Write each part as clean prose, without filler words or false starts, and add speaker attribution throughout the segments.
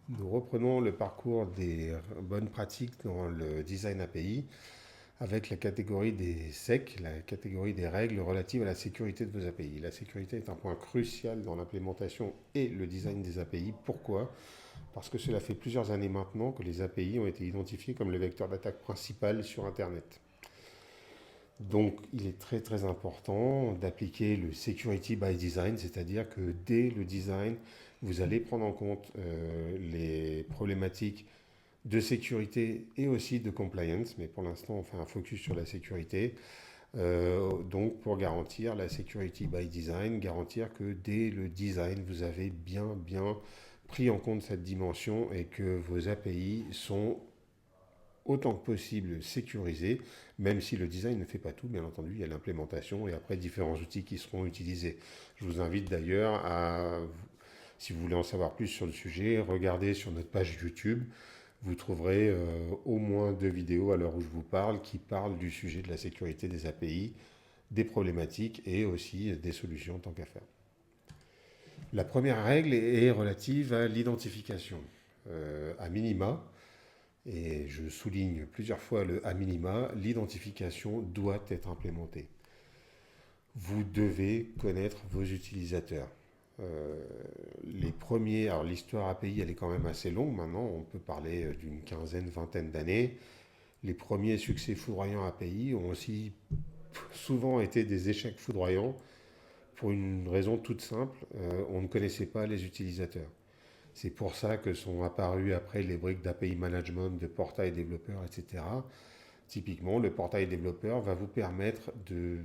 Speaker 1: Nous reprenons le parcours des bonnes pratiques dans le design API avec la catégorie des SEC, la catégorie des règles relatives à la sécurité de vos API. La sécurité est un point crucial dans l'implémentation et le design des API. Pourquoi? Parce que cela fait plusieurs années maintenant que les API ont été identifiés comme le vecteur d'attaque principal sur Internet. Donc, il est très très important d'appliquer le security by design, c'est-à-dire que dès le design, vous allez prendre en compte les problématiques de sécurité et aussi de compliance, mais pour l'instant, on fait un focus sur la sécurité. Donc, pour garantir la security by design, garantir que dès le design, vous avez bien pris en compte cette dimension et que vos API sont autant que possible sécurisé, même si le design ne fait pas tout, bien entendu, il y a l'implémentation et après différents outils qui seront utilisés. Je vous invite d'ailleurs à, si vous voulez en savoir plus sur le sujet, regarder sur notre page YouTube. Vous trouverez au moins 2 vidéos à l'heure où je vous parle qui parlent du sujet de la sécurité des API, des problématiques et aussi des solutions tant qu'à faire. La première règle est relative à l'identification. À minima, et je souligne plusieurs fois le à minima, l'identification doit être implémentée. Vous devez connaître vos utilisateurs. Euh, les premiers, alors l'histoire API elle est quand même assez longue maintenant, on peut parler d'une quinzaine, vingtaine d'années. Les premiers succès foudroyants API ont aussi souvent été des échecs foudroyants pour une raison toute simple, on ne connaissait pas les utilisateurs. C'est pour ça que sont apparues après les briques d'API management, de portail développeur, etc. Typiquement, le portail développeur va vous permettre de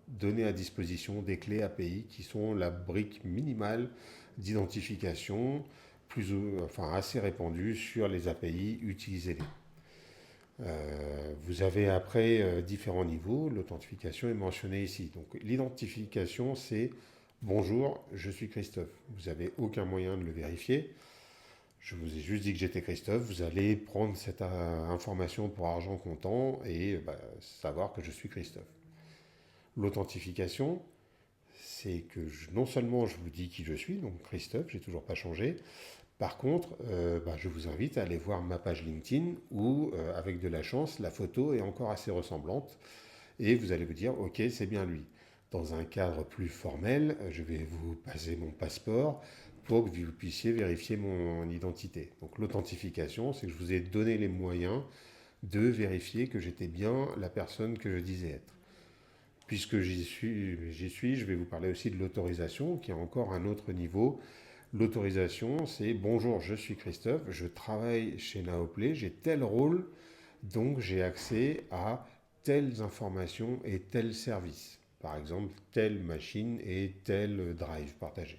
Speaker 1: donner à disposition des clés API qui sont la brique minimale d'identification enfin, assez répandue sur les API, utilisez-les. Vous avez après différents niveaux, l'authentification est mentionnée ici. Donc l'identification c'est bonjour, je suis Christophe. Vous n'avez aucun moyen de le vérifier. Je vous ai juste dit que j'étais Christophe. Vous allez prendre cette information pour argent comptant et savoir que je suis Christophe. L'authentification, c'est que non seulement je vous dis qui je suis, donc Christophe, j'ai toujours pas changé. Par contre, je vous invite à aller voir ma page LinkedIn où, avec de la chance, la photo est encore assez ressemblante et vous allez vous dire, ok, c'est bien lui. Dans un cadre plus formel, je vais vous passer mon passeport pour que vous puissiez vérifier mon identité. Donc l'authentification, c'est que je vous ai donné les moyens de vérifier que j'étais bien la personne que je disais être. Puisque j'y suis, je vais vous parler aussi de l'autorisation, qui est encore un autre niveau. L'autorisation, c'est bonjour, je suis Christophe, je travaille chez Naoplay, j'ai tel rôle, donc j'ai accès à telles informations et tels services. Par exemple, telle machine et tel drive partagé.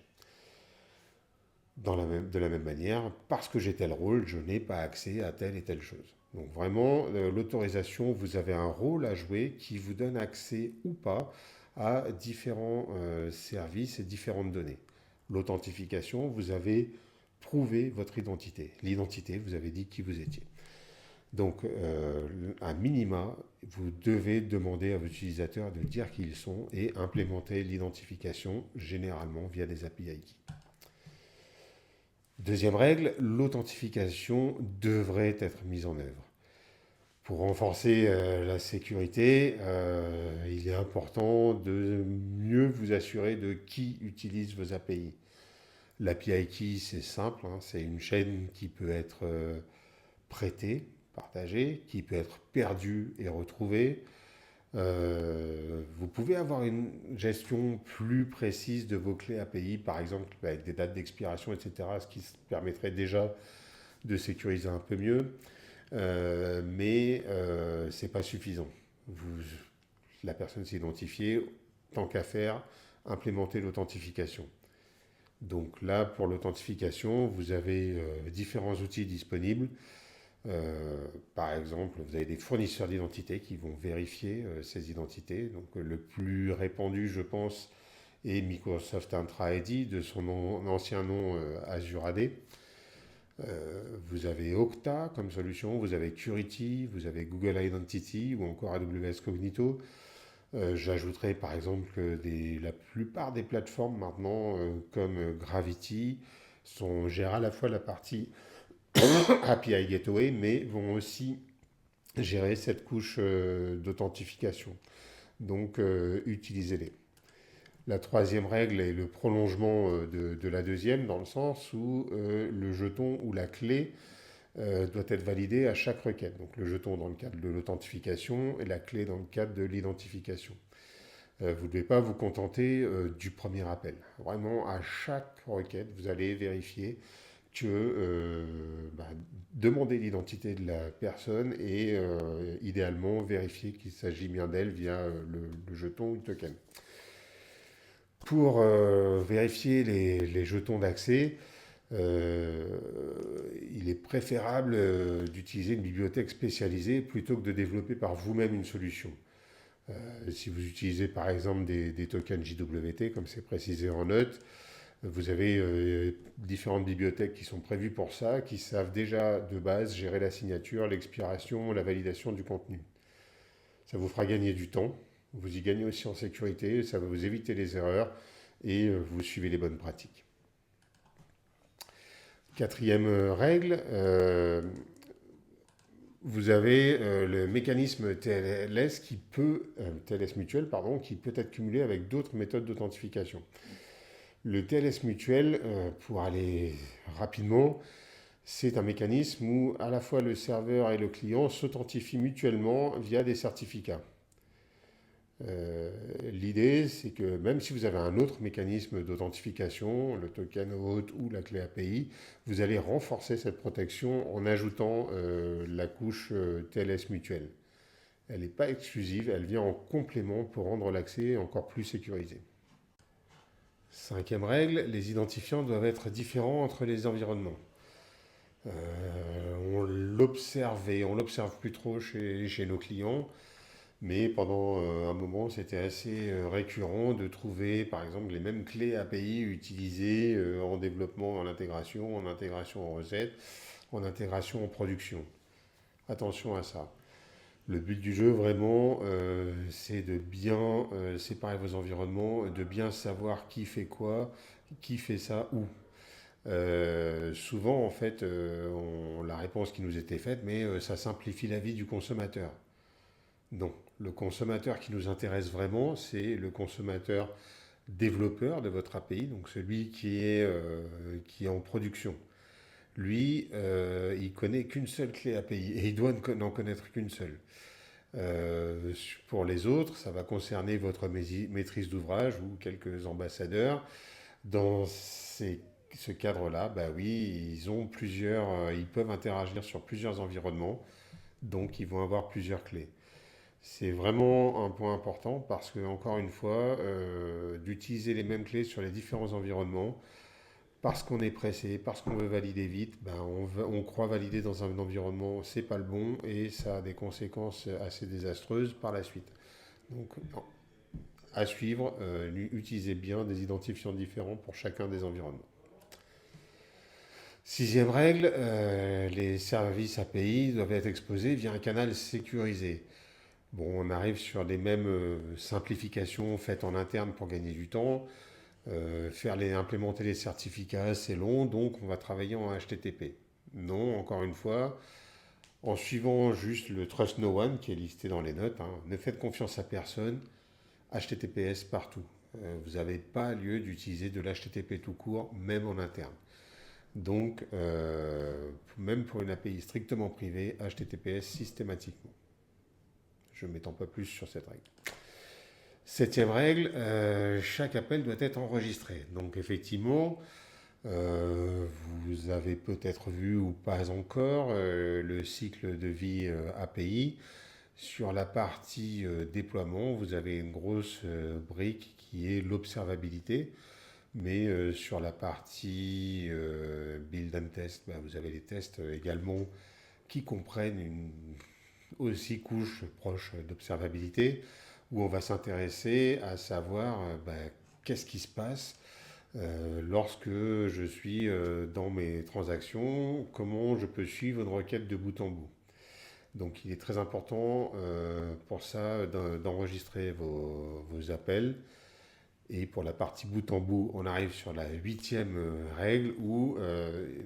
Speaker 1: De la même manière, parce que j'ai tel rôle, je n'ai pas accès à telle et telle chose. Donc vraiment, l'autorisation, vous avez un rôle à jouer qui vous donne accès ou pas à différents services et différentes données. L'authentification, vous avez prouvé votre identité. L'identité, vous avez dit qui vous étiez. Donc, à minima, vous devez demander à vos utilisateurs de dire qui ils sont et implémenter l'identification généralement via des API. Deuxième règle, l'authentification devrait être mise en œuvre. Pour renforcer la sécurité, il est important de mieux vous assurer de qui utilise vos API. L'API key, c'est simple, hein, c'est une chaîne qui peut être prêtée, partagée, qui peut être perdue et retrouvée. Vous pouvez avoir une gestion plus précise de vos clés API, par exemple avec des dates d'expiration, etc., ce qui permettrait déjà de sécuriser un peu mieux, mais ce n'est pas suffisant. La personne s'est identifiée, tant qu'à faire, implémenter l'authentification. Donc là, pour l'authentification, vous avez différents outils disponibles. Par exemple, vous avez des fournisseurs d'identité qui vont vérifier ces identités. Donc, le plus répandu, je pense, est Microsoft Entra ID, de son ancien nom Azure AD. Vous avez Okta comme solution, vous avez Curity, vous avez Google Identity ou encore AWS Cognito. J'ajouterai par exemple que la plupart des plateformes maintenant, comme Gravity, gèrent à la fois la partie API Gateway, mais vont aussi gérer cette couche d'authentification. Donc, utilisez-les. La troisième règle est le prolongement de la deuxième, dans le sens où le jeton ou la clé doit être validé à chaque requête. Donc le jeton dans le cadre de l'authentification et la clé dans le cadre de l'identification. Vous ne devez pas vous contenter du premier appel. Vraiment, à chaque requête, vous allez vérifier que demander l'identité de la personne et idéalement vérifier qu'il s'agit bien d'elle via le jeton ou le token. Pour vérifier les jetons d'accès, euh, il est préférable d'utiliser une bibliothèque spécialisée plutôt que de développer par vous-même une solution. Si vous utilisez par exemple des tokens JWT, comme c'est précisé en note, vous avez différentes bibliothèques qui sont prévues pour ça, qui savent déjà de base gérer la signature, l'expiration, la validation du contenu. Ça vous fera gagner du temps, vous y gagnez aussi en sécurité, ça va vous éviter les erreurs et vous suivez les bonnes pratiques. Quatrième règle, vous avez le mécanisme TLS TLS mutuel, pardon, qui peut être cumulé avec d'autres méthodes d'authentification. Le TLS mutuel, pour aller rapidement, c'est un mécanisme où à la fois le serveur et le client s'authentifient mutuellement via des certificats. L'idée, c'est que même si vous avez un autre mécanisme d'authentification, le token hôte ou la clé API, vous allez renforcer cette protection en ajoutant la couche TLS mutuelle. Elle n'est pas exclusive, elle vient en complément pour rendre l'accès encore plus sécurisé. Cinquième règle, les identifiants doivent être différents entre les environnements. On l'observait, on l'observe plus trop chez nos clients. Mais pendant un moment, c'était assez récurrent de trouver, par exemple, les mêmes clés API utilisées en développement, en intégration en recette, en intégration en production. Attention à ça. Le but du jeu, vraiment, c'est de bien séparer vos environnements, de bien savoir qui fait quoi, qui fait ça où. Souvent, en fait, la réponse qui nous était faite, mais ça simplifie la vie du consommateur. Non, le consommateur qui nous intéresse vraiment, c'est le consommateur développeur de votre API, donc celui qui est en production. Lui, il connaît qu'une seule clé API et il doit n'en connaître qu'une seule. Pour les autres, ça va concerner votre maîtrise d'ouvrage ou quelques ambassadeurs. Dans ce cadre-là, bah oui, ils peuvent interagir sur plusieurs environnements, donc ils vont avoir plusieurs clés. C'est vraiment un point important parce que, encore une fois, d'utiliser les mêmes clés sur les différents environnements, parce qu'on est pressé, parce qu'on veut valider vite, ben on croit valider dans un environnement, c'est pas le bon et ça a des conséquences assez désastreuses par la suite. Donc, à suivre, utilisez bien des identifiants différents pour chacun des environnements. Sixième règle, les services API doivent être exposés via un canal sécurisé. Bon, on arrive sur les mêmes simplifications faites en interne pour gagner du temps. Implémenter les certificats, c'est long, donc on va travailler en HTTP. Non, encore une fois, en suivant juste le Trust No One qui est listé dans les notes, hein, ne faites confiance à personne, HTTPS partout. Vous n'avez pas lieu d'utiliser de l'HTTP tout court, même en interne. Donc, même pour une API strictement privée, HTTPS systématiquement. Je ne m'étends pas plus sur cette règle. Septième règle, chaque appel doit être enregistré. Donc effectivement, vous avez peut-être vu ou pas encore le cycle de vie API. Sur la partie déploiement, vous avez une grosse brique qui est l'observabilité. Mais sur la partie build and test, vous avez les tests également qui comprennent une aussi couche proche d'observabilité, où on va s'intéresser à savoir qu'est-ce qui se passe lorsque je suis dans mes transactions, comment je peux suivre une requête de bout en bout. Donc il est très important pour ça d'enregistrer vos appels. Et pour la partie bout en bout, on arrive sur la huitième règle où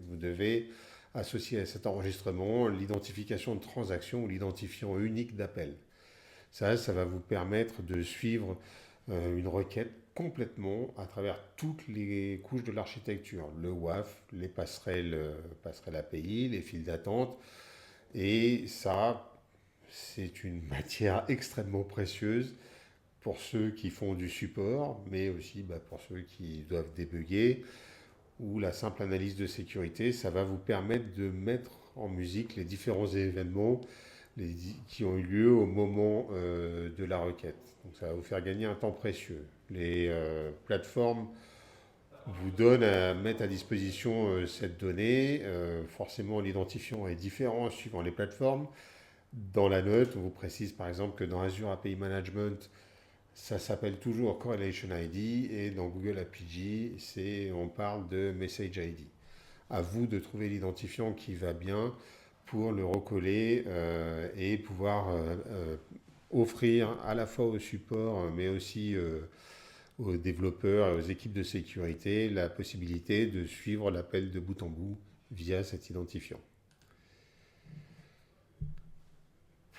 Speaker 1: vous devez associé à cet enregistrement l'identification de transaction ou l'identifiant unique d'appel. Ça va vous permettre de suivre une requête complètement à travers toutes les couches de l'architecture, le WAF, les passerelles API, les files d'attente, et ça, c'est une matière extrêmement précieuse pour ceux qui font du support, mais aussi pour ceux qui doivent débugger, ou la simple analyse de sécurité. Ça va vous permettre de mettre en musique les différents événements qui ont eu lieu au moment de la requête. Donc ça va vous faire gagner un temps précieux. Les plateformes vous donnent à mettre à disposition cette donnée. Forcément, l'identifiant est différent suivant les plateformes. Dans la note, on vous précise par exemple que dans Azure API Management, ça s'appelle toujours Correlation ID, et dans Google APG, on parle de Message ID. À vous de trouver l'identifiant qui va bien pour le recoller et pouvoir offrir à la fois au support, mais aussi aux développeurs et aux équipes de sécurité la possibilité de suivre l'appel de bout en bout via cet identifiant.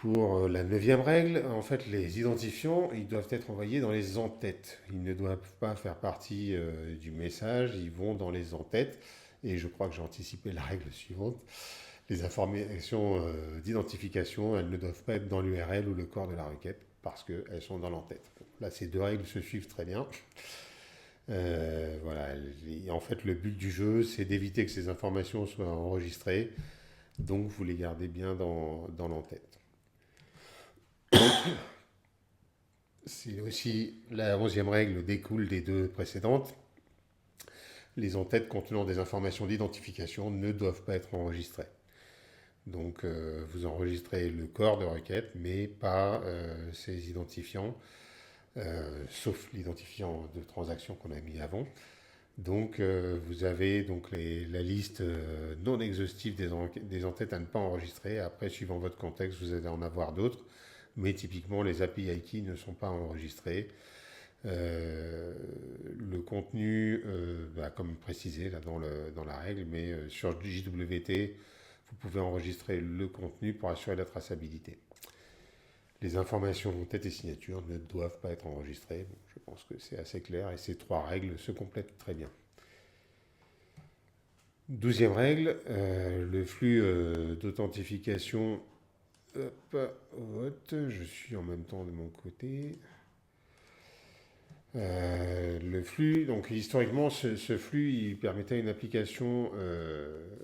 Speaker 1: Pour la neuvième règle, en fait, les identifiants, ils doivent être envoyés dans les en-têtes. Ils ne doivent pas faire partie du message, ils vont dans les en-têtes. Et je crois que j'ai anticipé la règle suivante. Les informations d'identification, elles ne doivent pas être dans l'URL ou le corps de la requête parce qu'elles sont dans l'en-tête. Là, ces deux règles se suivent très bien. Voilà. En fait, le but du jeu, c'est d'éviter que ces informations soient enregistrées. Donc, vous les gardez bien dans l'en-tête. C'est aussi la 11e règle découle des deux précédentes. Les en-têtes contenant des informations d'identification ne doivent pas être enregistrées. Donc vous enregistrez le corps de requête, mais pas ces identifiants, sauf l'identifiant de transaction qu'on a mis avant. Donc vous avez donc la liste non exhaustive des en-têtes à ne pas enregistrer. Après, suivant votre contexte, vous allez en avoir d'autres. Mais typiquement, les API keys ne sont pas enregistrés. Le contenu, comme précisé là, dans la règle, mais sur JWT, vous pouvez enregistrer le contenu pour assurer la traçabilité. Les informations tête et signature ne doivent pas être enregistrées. Bon, je pense que c'est assez clair et ces trois règles se complètent très bien. 12e règle, le flux d'authentification. Je suis en même temps de mon côté. Le flux, donc historiquement, ce flux, il permettait à une application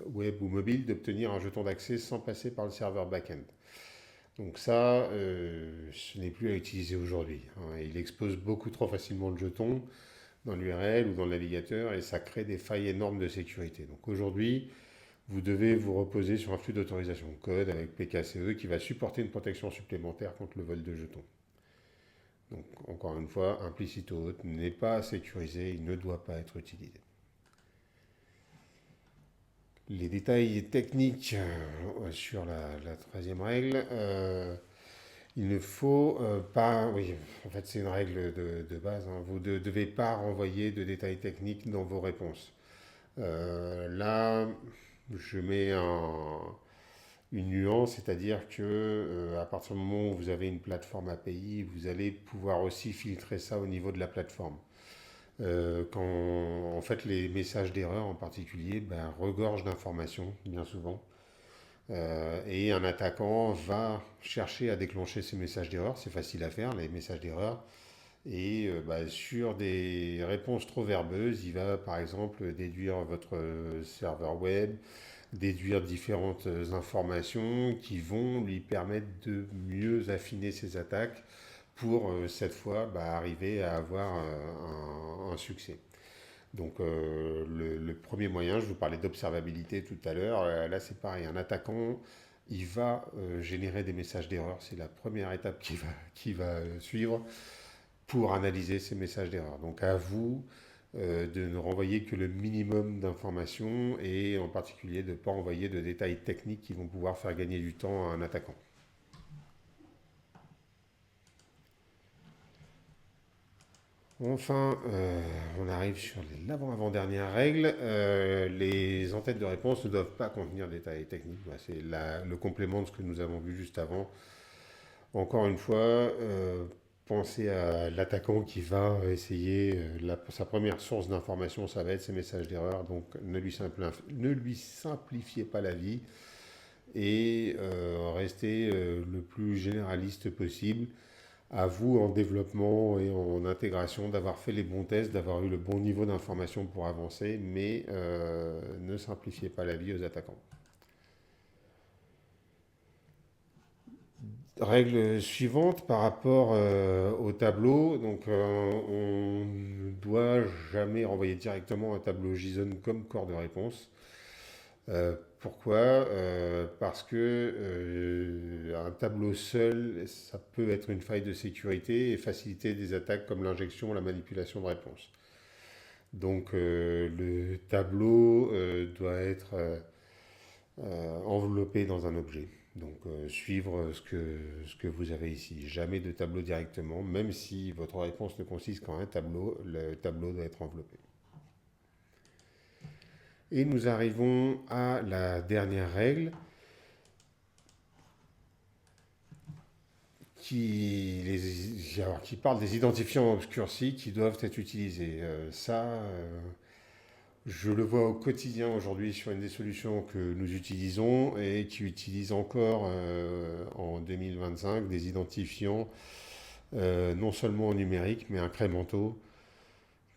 Speaker 1: web ou mobile d'obtenir un jeton d'accès sans passer par le serveur back-end. Donc ça, ce n'est plus à utiliser aujourd'hui. Il expose beaucoup trop facilement le jeton dans l'URL ou dans le navigateur et ça crée des failles énormes de sécurité. Donc aujourd'hui, vous devez vous reposer sur un flux d'autorisation code avec PKCE qui va supporter une protection supplémentaire contre le vol de jetons. Donc, encore une fois, implicite ou autre, n'est pas sécurisé, il ne doit pas être utilisé. Les détails techniques sur la 13e règle, il ne faut pas, oui, en fait c'est une règle de base, vous ne devez pas renvoyer de détails techniques dans vos réponses. Là, je mets une nuance, c'est-à-dire que à partir du moment où vous avez une plateforme API, vous allez pouvoir aussi filtrer ça au niveau de la plateforme. Quand en fait les messages d'erreur en particulier regorgent d'informations bien souvent, et un attaquant va chercher à déclencher ces messages d'erreur. C'est facile à faire, les messages d'erreur. Et sur des réponses trop verbeuses, il va par exemple déduire votre serveur web, déduire différentes informations qui vont lui permettre de mieux affiner ses attaques pour cette fois arriver à avoir un succès. Donc le premier moyen, je vous parlais d'observabilité tout à l'heure, là c'est pareil, un attaquant, il va générer des messages d'erreur, c'est la première étape qui va suivre pour analyser ces messages d'erreur. Donc à vous de ne renvoyer que le minimum d'informations et en particulier de ne pas envoyer de détails techniques qui vont pouvoir faire gagner du temps à un attaquant. Enfin, on arrive sur l'avant-avant-dernière règle. Les entêtes de réponse ne doivent pas contenir des détails techniques. Voilà, c'est le complément de ce que nous avons vu juste avant. Encore une fois, pensez à l'attaquant qui va essayer, sa première source d'information, ça va être ses messages d'erreur. Donc ne lui simplifiez pas la vie et restez le plus généraliste possible. À vous en développement et en intégration d'avoir fait les bons tests, d'avoir eu le bon niveau d'information pour avancer, mais ne simplifiez pas la vie aux attaquants. Règle suivante par rapport au tableau, donc on ne doit jamais renvoyer directement un tableau JSON comme corps de réponse. Pourquoi Parce que un tableau seul, ça peut être une faille de sécurité et faciliter des attaques comme l'injection ou la manipulation de réponse. Donc le tableau doit être enveloppé dans un objet. Donc suivre ce que vous avez ici. Jamais de tableau directement, même si votre réponse ne consiste qu'en un tableau, le tableau doit être enveloppé. Et nous arrivons à la dernière règle qui parle des identifiants obscurcis qui doivent être utilisés. Je le vois au quotidien aujourd'hui sur une des solutions que nous utilisons et qui utilise encore en 2025 des identifiants non seulement numériques mais incrémentaux.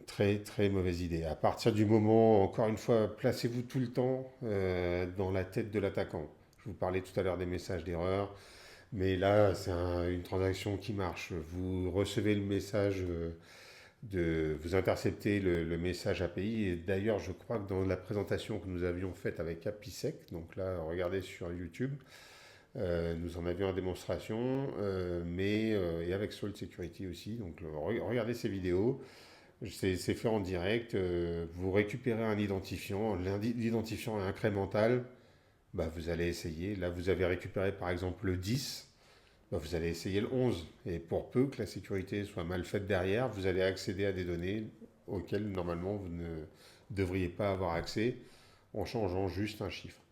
Speaker 1: Très très mauvaise idée. À partir du moment, encore une fois, placez-vous tout le temps dans la tête de l'attaquant. Je vous parlais tout à l'heure des messages d'erreur, mais là c'est une transaction qui marche. Vous recevez le message vous interceptez le message API. Et d'ailleurs, je crois que dans la présentation que nous avions faite avec APISec, donc là, regardez sur YouTube, nous en avions en démonstration, et avec Salt Security aussi. Donc, regardez ces vidéos. C'est fait en direct. Vous récupérez un identifiant. L'identifiant est incrémental. Bah, vous allez essayer. Là, vous avez récupéré par exemple le 10. Bah, vous allez essayer le 11. Et pour peu que la sécurité soit mal faite derrière, vous allez accéder à des données auxquelles normalement vous ne devriez pas avoir accès en changeant juste un chiffre.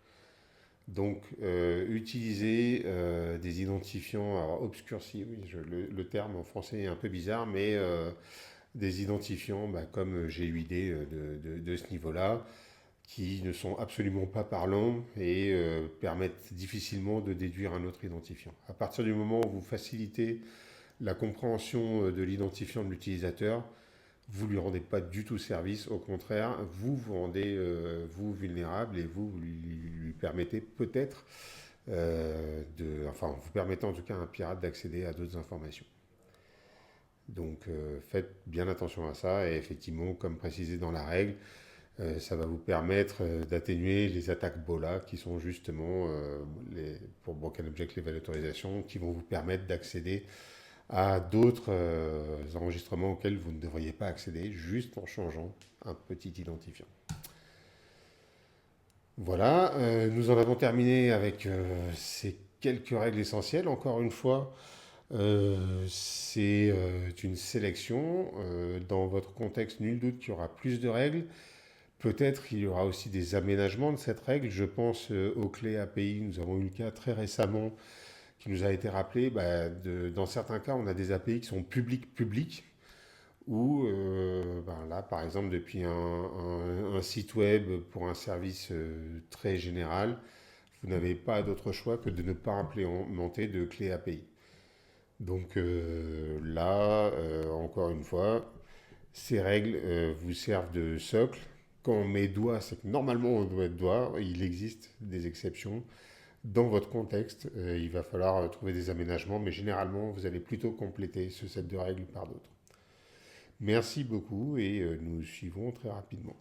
Speaker 1: Donc, utiliser des identifiants, alors obscurcis, oui, le terme en français est un peu bizarre, mais des identifiants bah, comme GUID de ce niveau-là, qui ne sont absolument pas parlants et permettent difficilement de déduire un autre identifiant. À partir du moment où vous facilitez la compréhension de l'identifiant de l'utilisateur, vous ne lui rendez pas du tout service, au contraire, vous vous rendez vous vulnérable et vous lui permettez peut-être, vous permettez en tout cas à un pirate d'accéder à d'autres informations. Donc faites bien attention à ça et effectivement, comme précisé dans la règle, ça va vous permettre d'atténuer les attaques BOLA qui sont justement, pour Broken Object Level Authorization, qui vont vous permettre d'accéder à d'autres enregistrements auxquels vous ne devriez pas accéder juste en changeant un petit identifiant. Voilà, nous en avons terminé avec ces quelques règles essentielles. Encore une fois, c'est une sélection. Dans votre contexte, nul doute qu'il y aura plus de règles. Peut-être qu'il y aura aussi des aménagements de cette règle. Je pense aux clés API. Nous avons eu le cas très récemment qui nous a été rappelé. Dans certains cas, on a des API qui sont publics, ou là, par exemple, depuis un site web pour un service très général, vous n'avez pas d'autre choix que de ne pas implémenter de clé API. Donc encore une fois, ces règles vous servent de socle. Quand on met doigt, c'est que normalement on doit être doigt. Il existe des exceptions. Dans votre contexte, il va falloir trouver des aménagements, mais généralement, vous allez plutôt compléter ce set de règles par d'autres. Merci beaucoup et nous suivons très rapidement.